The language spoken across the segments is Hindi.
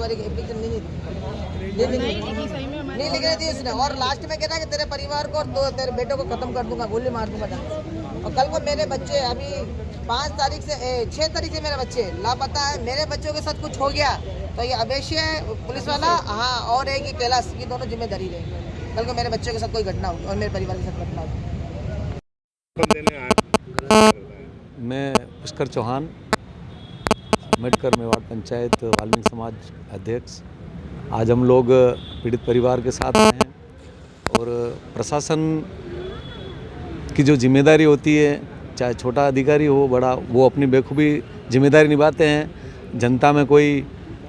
तुम्हारी एप्लीकेशन नहीं लिख रही थी उसने। और लास्ट में कहता है कि तेरे परिवार को तो तेरे बेटों को खत्म कर दूंगा, गोली मार दूंगा। और कल को मेरे बच्चे अभी 5 तारीख से 6 तारीख से मेरे बच्चे लापता है, मेरे बच्चों के साथ कुछ हो गया तो ये अवश्य है पुलिस वाला, हाँ, और है कि कैलाश, ये दोनों जिम्मेदारी रहेगी। कल को मेरे बच्चों के साथ कोई घटना हो और मेरे परिवार के साथ घटना हो। मैं पुष्कर चौहान, अम्बेडकर मेवाड़ पंचायत वाल्मीकि समाज अध्यक्ष। आज हम लोग पीड़ित परिवार के साथ हैं और प्रशासन की जो जिम्मेदारी होती है, चाहे छोटा अधिकारी हो बड़ा, वो अपनी बेखूबी जिम्मेदारी निभाते हैं। जनता में कोई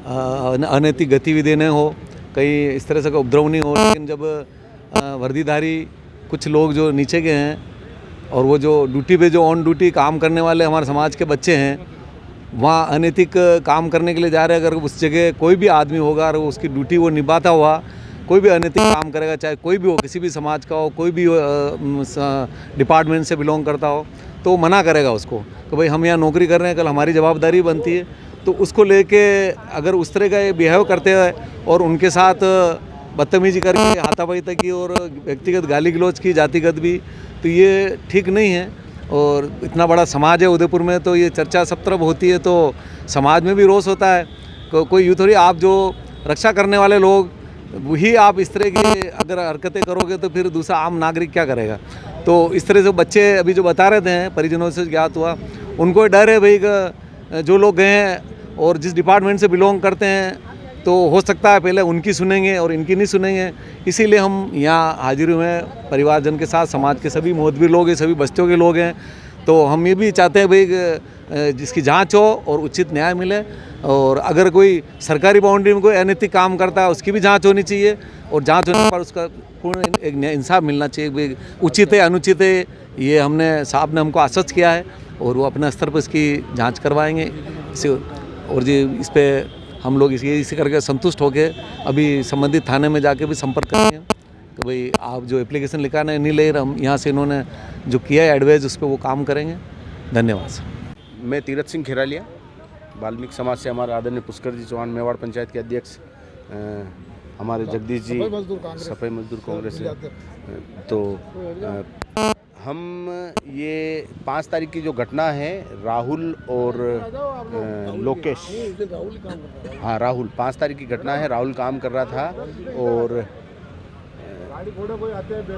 अनैतिक गतिविधि न हो, कहीं इस तरह से कोई उपद्रव नहीं हो। लेकिन जब वर्दीधारी कुछ लोग जो नीचे के हैं और वो जो ड्यूटी पे जो ऑन ड्यूटी काम करने वाले हमारे समाज के बच्चे हैं, वहाँ अनैतिक काम करने के लिए जा रहे हैं, अगर उस जगह कोई भी आदमी होगा और उसकी ड्यूटी वो निभाता हुआ कोई भी अनैतिक काम करेगा, चाहे कोई भी हो, किसी भी समाज का हो, कोई भी डिपार्टमेंट से बिलोंग करता हो, तो मना करेगा उसको कि भाई हम यहाँ नौकरी कर रहे हैं, कल हमारी जवाबदारी बनती है। तो उसको लेके अगर उस तरह का बिहेव करते हैं और उनके साथ बदतमीजी करके हाथापाई तक की और व्यक्तिगत गाली गलौज की, जातिगत भी, तो ये ठीक नहीं है। और इतना बड़ा समाज है उदयपुर में, तो ये चर्चा सब तरफ होती है, तो समाज में भी रोष होता है। कोई यूँ थोड़ी, आप जो रक्षा करने वाले लोग वही आप इस तरह की अगर हरकतें करोगे तो फिर दूसरा आम नागरिक क्या करेगा। तो इस तरह से बच्चे अभी जो बता रहे थे, परिजनों से ज्ञात हुआ, उनको डर है भाई कि जो लोग गए हैं और जिस डिपार्टमेंट से बिलोंग करते हैं, तो हो सकता है पहले उनकी सुनेंगे और इनकी नहीं सुनेंगे। इसीलिए हम यहाँ हाजिर हुए हैं परिवारजन के साथ। समाज के सभी मोहतबर लोग हैं, सभी बस्तियों के लोग हैं। तो हम ये भी चाहते हैं भाई जिसकी जांच हो और उचित न्याय मिले। और अगर कोई सरकारी बाउंड्री में कोई अनैतिक काम करता है, उसकी भी जांच होनी चाहिए और जांच होने पर उसका पूर्ण एक इंसाफ मिलना चाहिए। भाई उचित है अनुचित है, ये हमने साहब ने हमको आश्वस्त किया है और वो अपने स्तर पर इसकी जाँच करवाएँगे। और जी इस पर हम लोग इसी करके संतुष्ट होके अभी संबंधित थाने में जाके भी संपर्क करेंगे कि भाई आप जो एप्लीकेशन लिखाना नहीं ले रहे, हम यहाँ से इन्होंने जो किया है एडवाइस, उस पर वो काम करेंगे। धन्यवाद सर। मैं तीरथ सिंह खेरालिया, वाल्मीकि समाज से हमारे आदरणीय पुष्कर जी चौहान मेवाड़ पंचायत के अध्यक्ष, हमारे जगदीश जी सफाई मजदूर कांग्रेस है। तो हम ये 5 तारीख की जो घटना है, राहुल और लोकेश, हाँ राहुल, 5 तारीख की घटना है। राहुल काम कर रहा था और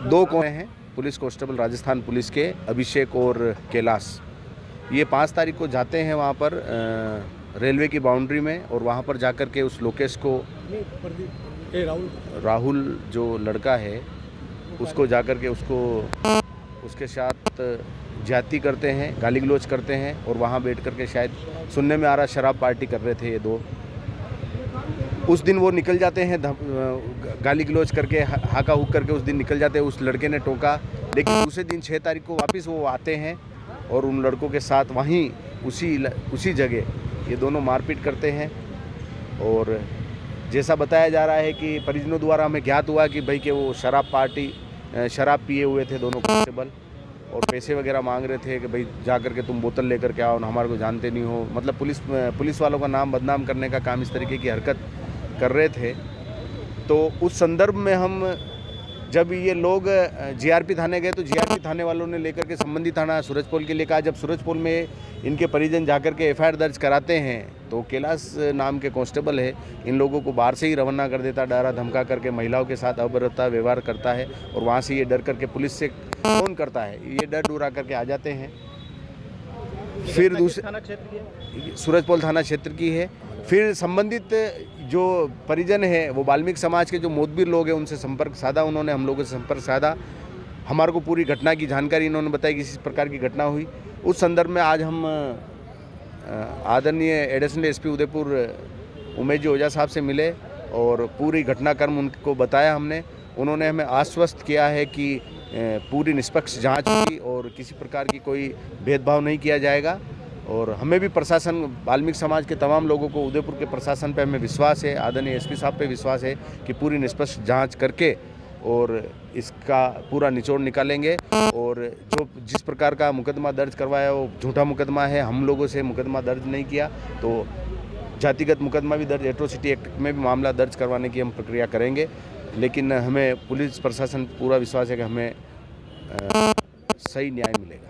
2 कौन हैं पुलिस कांस्टेबल राजस्थान पुलिस के, अभिषेक और कैलाश। ये 5 तारीख को जाते हैं वहाँ पर रेलवे की बाउंड्री में, और वहाँ पर जाकर के उस लोकेश को, राहुल जो लड़का है, उसको जाकर के उसके साथ ज्यादती करते हैं, गाली गलौज करते हैं। और वहाँ बैठ कर के शायद सुनने में आ रहा शराब पार्टी कर रहे थे ये 2। उस दिन वो निकल जाते हैं, गाली गलौज करके, हाका हुक करके उस दिन निकल जाते हैं। उस लड़के ने टोका, लेकिन दूसरे दिन 6 तारीख को वापस वो आते हैं और उन लड़कों के साथ वहीं उसी जगह ये दोनों मारपीट करते हैं। और जैसा बताया जा रहा है कि परिजनों द्वारा हमें ज्ञात हुआ कि भाई कि वो शराब पिए हुए थे दोनों कांस्टेबल, और पैसे वगैरह मांग रहे थे कि भाई जा कर के तुम बोतल लेकर के आओ, हमारे को जानते नहीं हो। मतलब पुलिस वालों का नाम बदनाम करने का काम, इस तरीके की हरकत कर रहे थे। तो उस संदर्भ में हम जब ये लोग जीआरपी थाने गए, तो जीआरपी थाने वालों ने लेकर के संबंधित थाना सूरजपोल के लिए कहा। जब सूरजपोल में इनके परिजन जाकर के एफआईआर दर्ज कराते हैं, तो कैलाश नाम के कांस्टेबल है, इन लोगों को बाहर से ही रवाना कर देता, डरा धमका करके महिलाओं के साथ अभद्रता व्यवहार करता है। और वहाँ से ये डर करके पुलिस से फोन करता है, ये डर डरा करके आ जाते हैं। फिर दूसरे सूरजपोल थाना क्षेत्र की है। फिर संबंधित जो परिजन है, वो वाल्मीकि समाज के जो मोतबर लोग हैं, उनसे संपर्क साधा उन्होंने, हम लोगों से संपर्क साधा। हमारे को पूरी घटना की जानकारी इन्होंने बताई कि इस प्रकार की घटना हुई। उस संदर्भ में आज हम आदरणीय एडिशनल एसपी उदयपुर उमेश जी ओझा साहब से मिले और पूरी घटनाक्रम उनको बताया हमने। उन्होंने हमें आश्वस्त किया है कि पूरी निष्पक्ष जांच होगी और किसी प्रकार की कोई भेदभाव नहीं किया जाएगा। और हमें भी प्रशासन, वाल्मीकि समाज के तमाम लोगों को, उदयपुर के प्रशासन पे हमें विश्वास है, आदरणीय एसपी साहब पे विश्वास है कि पूरी निष्पक्ष जांच करके और इसका पूरा निचोड़ निकालेंगे। और जो जिस प्रकार का मुकदमा दर्ज करवाया वो झूठा मुकदमा है, हम लोगों से मुकदमा दर्ज नहीं किया। तो जातिगत मुकदमा भी दर्ज, एट्रोसिटी एक्ट में भी मामला दर्ज करवाने की हम प्रक्रिया करेंगे। लेकिन हमें पुलिस प्रशासन पूरा विश्वास है कि हमें सही न्याय मिलेगा।